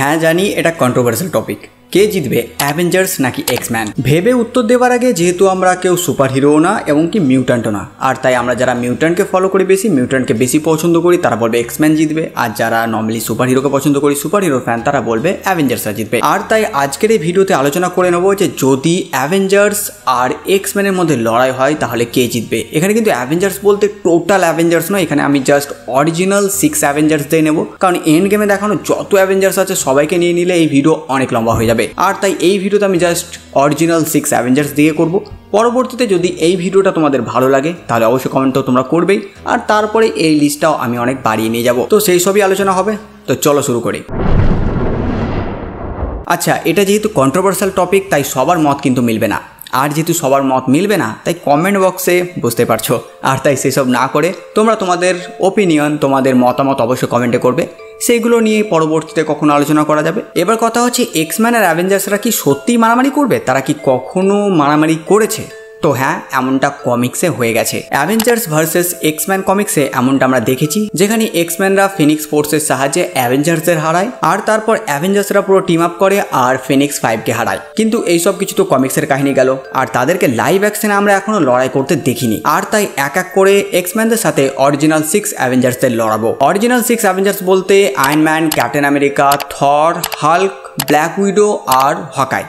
হ্যাঁ জানি এটা কন্ট্রোভার্সিয়াল টপিক, কে জিতবে অ্যাভেঞ্জার্স নাকি এক্সম্যান। ভেবে উত্তর দেওয়ার আগে যেহেতু আমরা কেউ সুপার হিরোও না এবং কি মিউট্যান্টও না, আর তাই আমরা যারা মিউট্যান্টকে ফলো করি মিউট্যান্টকে বেশি পছন্দ করি তারা বলবে এক্সম্যান জিতবে, আর যারা নর্মালি সুপার হিরোকে পছন্দ করি সুপার হিরো ফ্যান তারা বলবে অ্যাভেঞ্জার্সরা জিতবে। আর তাই আজকের এই ভিডিওতে আলোচনা করে নেবো যে যদি অ্যাভেঞ্জার্স আর এক্সম্যানের মধ্যে লড়াই হয় তাহলে কে জিতবে। এখানে কিন্তু অ্যাভেঞ্জার্স বলতে টোটাল অ্যাভেঞ্জার্স নয়, এখানে আমি জাস্ট অরিজিনাল 6 অ্যাভেঞ্জার্স দিয়ে নেবো, কারণ এন্ড গেমে দেখানো যত অ্যাভেঞ্জার্স আছে সবাইকে নিয়ে নিলে এই ভিডিও অনেক লম্বা হয়ে যাবে। আর তাই এই ভিডিওতে আমি জাস্ট অরিজিনাল 6 অ্যাভেঞ্জার্স দিয়ে করব। পরবর্তীতে যদি এই ভিডিওটা তোমাদের ভালো লাগে তাহলে অবশ্যই কমেন্ট তো তোমরা করবেই, আর তারপরে এই লিস্টটাও আমি অনেক বাড়িয়ে নিয়ে যাব, তো সেই সবই আলোচনা হবে। তো চলো শুরু করি। আচ্ছা, এটা যেহেতু কন্ট্রোভার্সিয়াল টপিক তাই সবার মত কিন্তু মিলবে না, আর যেহেতু সবার মত মিলবে না তাই কমেন্ট বক্সে বুঝতে পারছো, আর তাই সেসব না করে তোমরা তোমাদের ওপিনিয়ন তোমাদের মতামত অবশ্যই কমেন্টে করবে, সেইগুলো নিয়ে পরবর্তীতে কখনো আলোচনা করা যাবে। এবার কথা হচ্ছে এক্সম্যান আর অ্যাভেঞ্জার্সরা কি সত্যিই মারামারি করবে, তারা কি কখনো মারামারি করেছে? তো হ্যাঁ, এমনটা কমিক্সে হয়ে গেছে। অ্যাভেঞ্জার্স ভার্সেস এক্সম্যান কমিক্সে এমনটা আমরা দেখেছি, যেখানে এক্সম্যানরা ফিনিক্স ফোর্সের সাহায্যে অ্যাভেঞ্জার্সদের হারায়, আর তারপর অ্যাভেঞ্জার্সরা পুরো টিম আপ করে আর ফিনিক্স 5কে হারায়। কিন্তু এইসব কিছু তো কমিক্সের কাহিনী গেল, আর তাদেরকে লাইভ অ্যাকশনে আমরা এখনো লড়াই করতে দেখিনি। আর তাই এক এক করে এক্সম্যানদের সাথে অরিজিনাল 6 অ্যাভেঞ্জার্সদের লড়াবো। অরিজিনাল 6 অ্যাভেঞ্জার্স বলতে Iron Man, Captain America, Thor, Hulk, Black Widow আর হকাই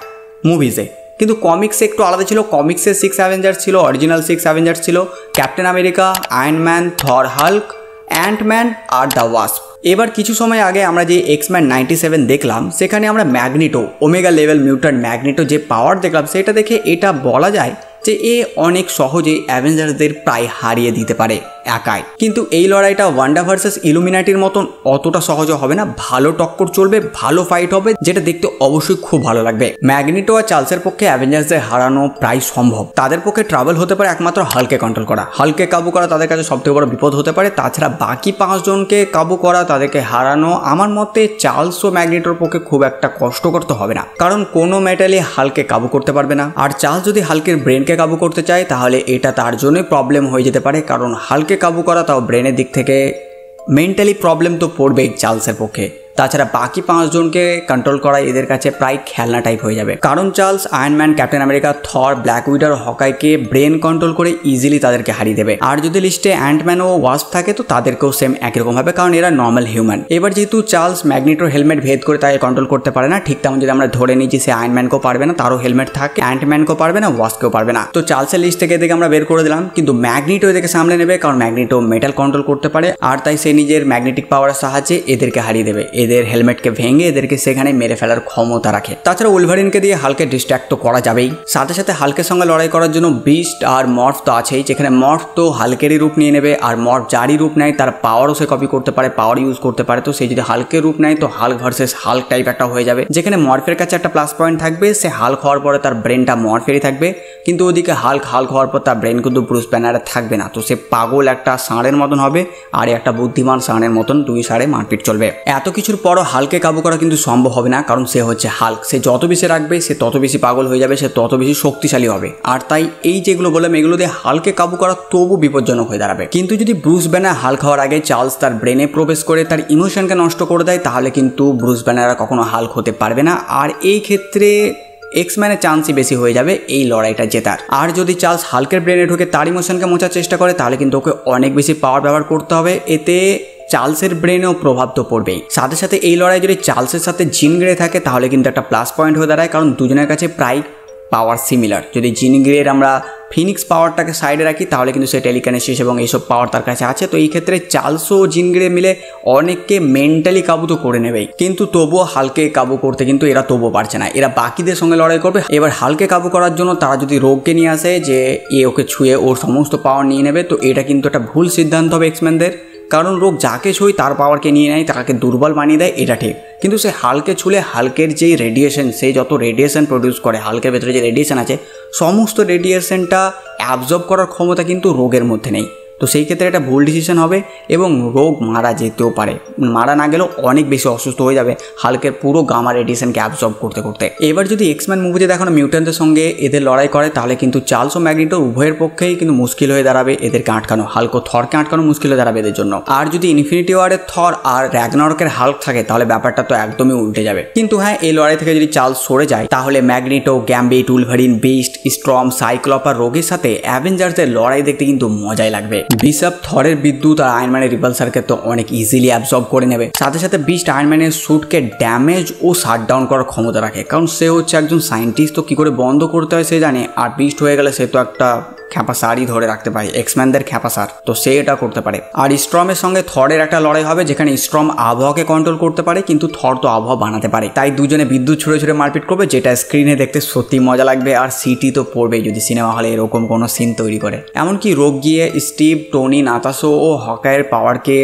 মুভিজে। কিন্তু কমিক্সে একটু আলাদা ছিল, কমিক্সে 6 অ্যাভেঞ্জার্স ছিল, অরিজিনাল 6 অ্যাভেঞ্জার্স ছিল Captain America, Iron Man, Thor, Hulk, Antman আর দ্য ওয়াস্প। এবার কিছু সময় আগে আমরা যে এক্সম্যান 97 দেখলাম, সেখানে আমরা magneto, omega level mutant magneto যে পাওয়ার দেখলাম, সেটা দেখে এটা বলা যায় যে এ অনেক সহজে অ্যাভেঞ্জার্সদের প্রায় হারিয়ে দিতে পারে একাই। কিন্তু এই লড়াইটা ওয়ান্ডা ভার্সেস ইলুমিনাটির মতন অতটা সহজে হবে না, ভালো টক্কর চলবে, ভালো ফাইট হবে, যেটা দেখতে অবশ্যই খুব ভালো লাগবে। ম্যাগনেটো আর চার্লসের পক্ষে অ্যাভেঞ্জার্সদের হারানো প্রায় সম্ভব, তাদের পক্ষে ট্রাভেল হতে পারে একমাত্র হাল্ককে কন্ট্রোল করা, হাল্ককে কাবু করা তাদের কাছে সবথেকে বড় বিপদ হতে পারে। তাছাড়া বাকি 5 জনকে কাবু করা, তাদেরকে হারানো আমার মতে চার্লস ও ম্যাগনেটোর পক্ষে খুব একটা কষ্টকর তো হবে না, কারণ কোনো মেটালি হাল্ককে কাবু করতে পারবে না। আর চার্লস যদি হাল্কের ব্রেনকে কাবু করতে চায় তাহলে এটা তার জন্যই প্রবলেম হয়ে যেতে পারে, কারণ হাল্ককে কাবু করা তাও ব্রেনের দিক থেকে মেন্টালি প্রবলেম তো পড়বেই চার্লসের পক্ষে। তাছাড়া বাকি 5 জনকে কন্ট্রোল করা এদের কাছে প্রায় খেলনা টাইপ হয়ে যাবে, কারণ Charles Iron Man, Captain America, Thor, Black Widow, হকাইকে ব্রেন কন্ট্রোল করে ইজিলি তাদেরকে হারিয়ে দেবে। আর যদি লিস্টে অ্যান্টম্যান ও ওয়াস্প থাকে তো তাদেরকেও সেম একই রকম হবে, কারণ এরা নর্মাল হিউম্যান। এবার যেহেতু চার্লস ম্যাগনেটোর হেলমেট ভেদ করে তাকে কন্ট্রোল করতে পারে না, ঠিক তেমন যদি আমরা ধরে নিই যে সে আয়রন ম্যানকেও পারবে না, তারও হেলমেট থাকে, অ্যান্টম্যানকেও পারবে না, ওয়াস্পকেও পারবে না, তো চার্লসের লিস্ট থেকে এদেরকে আমরা বের করে দিলাম। কিন্তু ম্যাগনেটো এদেরকে সামলে নেবে, কারণ ম্যাগনেটো মেটাল কন্ট্রোল করতে পারে, আর তাই সে নিজের ম্যাগনেটিক পাওয়ারের সাহায্যে এদেরকে হারিয়ে দেবে, এদের হেলমেটকে ভেঙে এদেরকে সেখানে মেরে ফেলার ক্ষমতা রাখে। তাছাড়া উলভারিনকে দিয়ে হালকে ডিস্ট্র্যাক্ট তো করা যাবেই, সাথে সাথে হালকের সঙ্গে লড়াই করার জন্য বিস্ট আর মর্ফ তো আছেই, যেখানে মর্ফ তো হালকেরই রূপ নিয়ে নেবে, আর মর্ফ যারই রূপ নেয় তার পাওয়ারও সে কপি করতে পারে, পাওয়ার ইউজ করতে পারে। তো সে যদি হালকের রূপ নেয় তো হাল্ক ভার্সেস হাল্ক টাইপ একটা হয়ে যাবে, যেখানে মর্ফের কাছে একটা প্লাস পয়েন্ট থাকবে, সে হাল্ক হওয়ার পরে তার ব্রেনটা মর্ফেরই থাকবে, কিন্তু ওদিকে হাল্ক হওয়ার পর তার ব্রেন কিন্তু ব্রুস ব্যানারে থাকবে না, তো সে পাগল একটা ষাঁড়ের মতন হবে, আর একটা বুদ্ধিমান ষাঁড়ের মতন 2 ষাঁড়ে মারপিট চলবে। এত কিছুর পরও হালকে কাবু করা কিন্তু সম্ভব হবে না, কারণ সে হচ্ছে হাল্ক, সে যত বেশি রাখবে সে তত বেশি পাগল হয়ে যাবে, সে তত বেশি শক্তিশালী হবে। আর তাই এই যেগুলো বললাম এগুলো দিয়ে হালকে কাবু করা তবু বিপজ্জনক হয়ে দাঁড়াবে। কিন্তু যদি ব্রুস ব্যানার হাল্ক হওয়ার আগে চার্লস তার ব্রেনে প্রবেশ করে তার ইমোশনকে নষ্ট করে দেয়, তাহলে কিন্তু ব্রুস ব্যানার কখনো হাল্ক হতে পারবে না, আর এই ক্ষেত্রে এক্সম্যানের চান্সই বেশি হয়ে যাবে এই লড়াইটা জেতার। আর যদি চার্লস হাল্কের ব্রেনে ঢুকে তার ইমোশনকে মোছার চেষ্টা করে তাহলে কিন্তু ওকে অনেক বেশি পাওয়ার ব্যবহার করতে হবে, এতে চার্লসের ব্রেনেও প্রভাব তো পড়বেই। সাথে সাথে এই লড়াই যদি চার্লসের সাথে জিন গ্রে থাকে তাহলে কিন্তু একটা প্লাস পয়েন্ট হয়ে দাঁড়ায়, কারণ দুজনের কাছে প্রায় পাওয়ার সিমিলার। যদি জিন গ্রের আমরা ফিনিক্স পাওয়ারটাকে সাইডে রাখি তাহলে কিন্তু সে টেলিকাইনেসিস এবং এইসব পাওয়ার তার কাছে আছে, তো এই ক্ষেত্রে চার্লস ও জিন গ্রে মিলে অনেককে মেন্টালি কাবু তো করে নেবেই, কিন্তু তবুও হালকে কাবু করতে কিন্তু এরা তবুও পারছে না, এরা বাকিদের সঙ্গে লড়াই করবে। এবার হালকে কাবু করার জন্য তারা যদি রোগকে নিয়ে আসে যে এ ওকে ছুঁয়ে ওর সমস্ত পাওয়ার নিয়ে নেবে, তো এটা কিন্তু একটা ভুল সিদ্ধান্ত হবে এক্সম্যানদের, কারণ রোগ যাকে ছুঁই তার পাওয়ারকে নিয়ে নেয়, তাকে দুর্বল বানিয়ে দেয়, এটা ঠিক। কিন্তু সে হালকে ছুলে হালকের যেই রেডিয়েশন, সে যত রেডিয়েশন প্রডিউস করে, হালকের ভেতরে যে রেডিয়েশন আছে সমস্ত রেডিয়েশনটা অ্যাবজর্ব করার ক্ষমতা কিন্তু রোগের মধ্যে নেই। তো তো সেই ক্ষেত্রে এটা ভুল ডিসিশন হবে এবং রোগ মারা যেতেও পারে, মারা না গেলেও অনেক বেশি অসুস্থ হয়ে যাবে হাল্কের পুরো গামা রেডিয়েশনকে অ্যাবজর্ব করতে করতে। এবার যদি এক্সম্যান মুভিতে দেখানো মিউট্যান্টদের সঙ্গে এদের লড়াই করে তাহলে কিন্তু চার্লস ও ম্যাগনিটো উভয়ের পক্ষেই কিন্তু মুশকিল হয়ে দাঁড়াবে এদেরকে আটকানো, হাল্ক ও থরকে আটকানো মুশকিল হয়ে দাঁড়াবে এদের জন্য। আর যদি ইনফিনিটি ওয়ারের থর আর র্যাগনারকের হাল্ক থাকে তাহলে ব্যাপারটা তো একদমই উল্টে যাবে। কিন্তু হ্যাঁ, এই লড়াই থেকে যদি চার্লস সরে যায় তাহলে ম্যাগনিটো, গ্যাম্বিট, উলভারিন, বিস্ট, স্ট্রম, সাইক্লপ আর রোগের সাথে অ্যাভেঞ্জার্সের লড়াই দেখতে কিন্তু মজাই লাগবে। বিশপ থরের বিদ্যুৎ আর আয়রন ম্যানের রিপালসারকে তো অনেক ইজিলি অ্যাবজর্ব করে নেবে। সাথে সাথে বিস্ট আয়রন ম্যানের স্যুটকে ড্যামেজ ও শাটডাউন করার ক্ষমতা রাখে, কারণ সে হচ্ছে একজন সায়েন্টিস্ট, তো কি করে বন্ধ করতে হয় সে জানে। আর বিস্ট হয়ে গেলে সে তো একটা খ্যাপাসারই ধরে রাখতে পারে, এক্সম্যানদের খ্যাপাসার, তো সে এটা করতে পারে। আর স্ট্রমের সঙ্গে থরের একটা লড়াই হবে যেখানে স্ট্রম আবহাওয়াকে কন্ট্রোল করতে পারে কিন্তু থর তো আবহাওয়া বানাতে পারে, তাই দুজনে বিদ্যুৎ ছুড়ে ছুড়ে মারপিট করবে, যেটা স্ক্রিনে দেখতে সত্যি মজা লাগবে। আর সিটি তো পড়বেই যদি সিনেমা হলে এরকম কোনো সিন তৈরি করে। এমনকি রোগ গিয়ে স্টিভ, টনি, নাতাশো ও হকায়ের পাওয়ারকে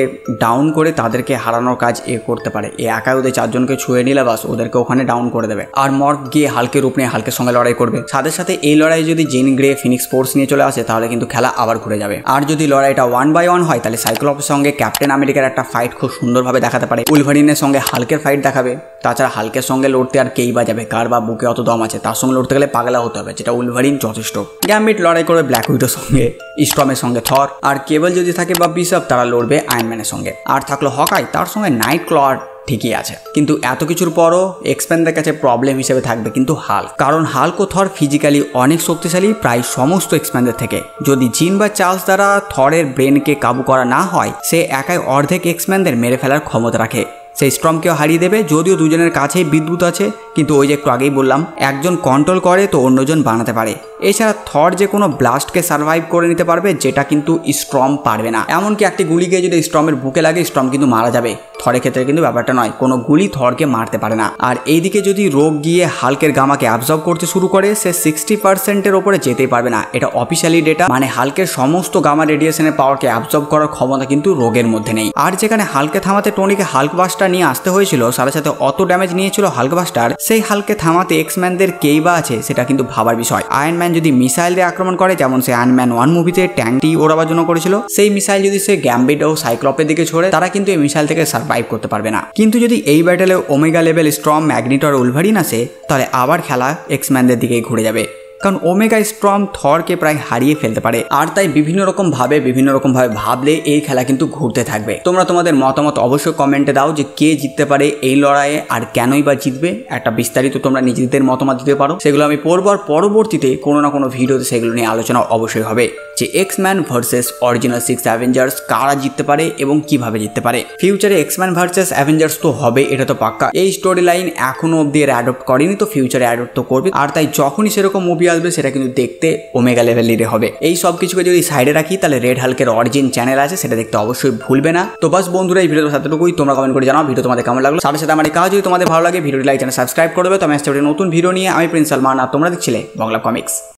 ডাউন করে তাদেরকে হারানোর কাজ করতে পারে। একা ওদের চারজনকে ছুঁয়ে নিলে বাস ওদেরকে ওখানে ডাউন করে দেবে। আর মর্গ গিয়ে হাল্কের রূপ নিয়ে হাল্কের সঙ্গে লড়াই করবে। সাথে সাথে এই লড়াই যদি জিন গ্রে, ফিনিক্স ফোর্স নিয়ে চলে আসে তাহলে কিন্তু খেলা আবার ঘুরে যাবে। আর যদি লড়াইটা 1-1 হয় তাহলে সাইক্লপের সঙ্গে ক্যাপ্টেন আমেরিকার একটা ফাইট খুব সুন্দরভাবে দেখাতে পারে। উলভারিনের সঙ্গে হাল্কের ফাইট দেখাবে। তাছাড়া হাল্কের সঙ্গে লড়তে আর কেই বা যাবে, কার বা বুকে অত দম আছে, তার সঙ্গে লড়তে গেলে পাগলা হতে হবে, যেটা উলভারিন যথেষ্ট। গ্যাম্বিট লড়াই করবে ব্ল্যাক উইডোর সঙ্গে, স্ট্রমের সঙ্গে থর, আর কেবল যদি থাকে বা বিশপ তারা লড়বে আয়রন ম্যানের সঙ্গে। আর থাকলো হকাই, তার সঙ্গে নাইট ক্লড ঠিকই আছে। কিন্তু এত কিছুর পরও এক্সপ্যানদের কাছে প্রবলেম হিসেবে থাকবে কিন্তু হাল্ক, কারণ হাল্ক ও থর ফিজিক্যালি অনেক শক্তিশালী প্রায় সমস্ত এক্সপ্যানদের থেকে। যদি জিন বা চার্লস দ্বারা থরের ব্রেনকে কাবু করা না হয় সে একাই অর্ধেক এক্সপ্যানদের মেরে ফেলার ক্ষমতা রাখে। সেই স্ট্রমকেও হারিয়ে দেবে, যদিও দুজনের কাছেই বিদ্যুৎ আছে, কিন্তু ওই যে একটু আগেই বললাম একজন কন্ট্রোল করে তো অন্যজন বানাতে পারে। এছাড়া থর যে কোনো ব্লাস্টকে সার্ভাইভ করে নিতে পারবে, যেটা কিন্তু স্ট্রম পারবে না। এমনকি একটি গুলি গিয়ে যদি স্ট্রমের বুকে লাগে স্ট্রম কিন্তু মারা যাবে, থরের ক্ষেত্রে কিন্তু ব্যাপারটা নয়, কোনো গুলি থরকে মারতে পারে না। আর এইদিকে যদি রোগ গিয়ে হাল্কের গামাকে অ্যাবজর্ব করতে শুরু করে সে 60%-এর ওপরে যেতেই পারবে না। এটা অফিসিয়ালি ডেটা, মানে হাল্কের সমস্ত গামা রেডিয়েশনের পাওয়ারকে অ্যাবজর্ব করার ক্ষমতা কিন্তু রোগের মধ্যে নেই। আর যেখানে হাল্কে থামাতে টনিকে হাল্ক বাস্টার নিয়ে আসতে হয়েছিল, সাথে সাথে অত ড্যামেজ নিয়েছিল হাল্ক বাস্টার, সেই হাল্কে থামাতে এক্সম্যানদের কেই বা আছে সেটা কিন্তু ভাবার বিষয়। আয়রন ম্যান যদি মিসাইল দিয়ে আক্রমণ করে, যেমন সে আয়রন ম্যান 1 মুভিতে ট্যাঙ্কটি ওড়াবার জন্য করেছিল, সেই মিসাইল যদি সে গ্যাম্বিট ও সাইক্লপের দিকে ছোড়ে তারা কিন্তু এই মিসাইল থেকে সার্ভাইভ করতে পারবে না। কিন্তু যদি এই ব্যাটেলে ওমেগা লেভেল স্ট্রম, ম্যাগনিটো আর উলভারিন আসে তাহলে আবার খেলা এক্সম্যানদের দিকেই ঘুরে যাবে, কারণ ওমেগা স্ট্রম থরকে প্রায় হারিয়ে ফেলতে পারে। আর তাই বিভিন্ন রকম ভাবে ভাবলে এই খেলা কিন্তু ঘুরতে থাকবে। তোমরা তোমাদের মতামত অবশ্যই কমেন্টে দাও যে কে জিততে পারে এই লড়াইয়ে আর কেনই বা জিতবে। একটা বিস্তারিত তোমরা নিজেদের মতামত দিতে পারো, সেগুলো আমি পড়বার পরবর্তীতে কোনো না কোনো ভিডিওতে সেগুলো নিয়ে আলোচনা অবশ্যই হবে যে এক্সম্যান ভার্সেস অরিজিনাল 6 অ্যাভেঞ্জার্স কারা জিততে পারে এবং কিভাবে জিততে পারে। ফিউচারে এক্সম্যান ভার্সেস অ্যাভেঞ্জার্স তো হবে, এটা তো পাক্কা। এই স্টোরি লাইন এখনো অব্দি এর অ্যাডপ্ট করেনি, তো ফিউচারে অ্যাডপ্ট তো করবে। আর তাই যখনই সেরকম মুভি আসবে সেটা কিন্তু দেখতে ওমেগা লেভেলের হবে। এই সব কিছুকে যদি সাইডে রাখি তাহলে রেড হাল্কের অরিজিন চ্যানেল আছে, সেটা দেখতে অবশ্যই ভুলবে না। তো বাস বন্ধুরা, এই ভিডিওর সাথেটুকুই। তোমরা কমেন্ট করে জানাও ভিডিও তোমাদের কেমন লাগলো। সাথে সাথে আমার এই কাজ যদি তোমাদের ভালো লাগে ভিডিওটি লাইক চ্যানেল সাবস্ক্রাইব করে দেবে। তো আমি আসছি নতুন ভিডিও নিয়ে। আমি প্রিন্স সালমান আর তোমরা দেখছিলে বাংলা কমিক্স।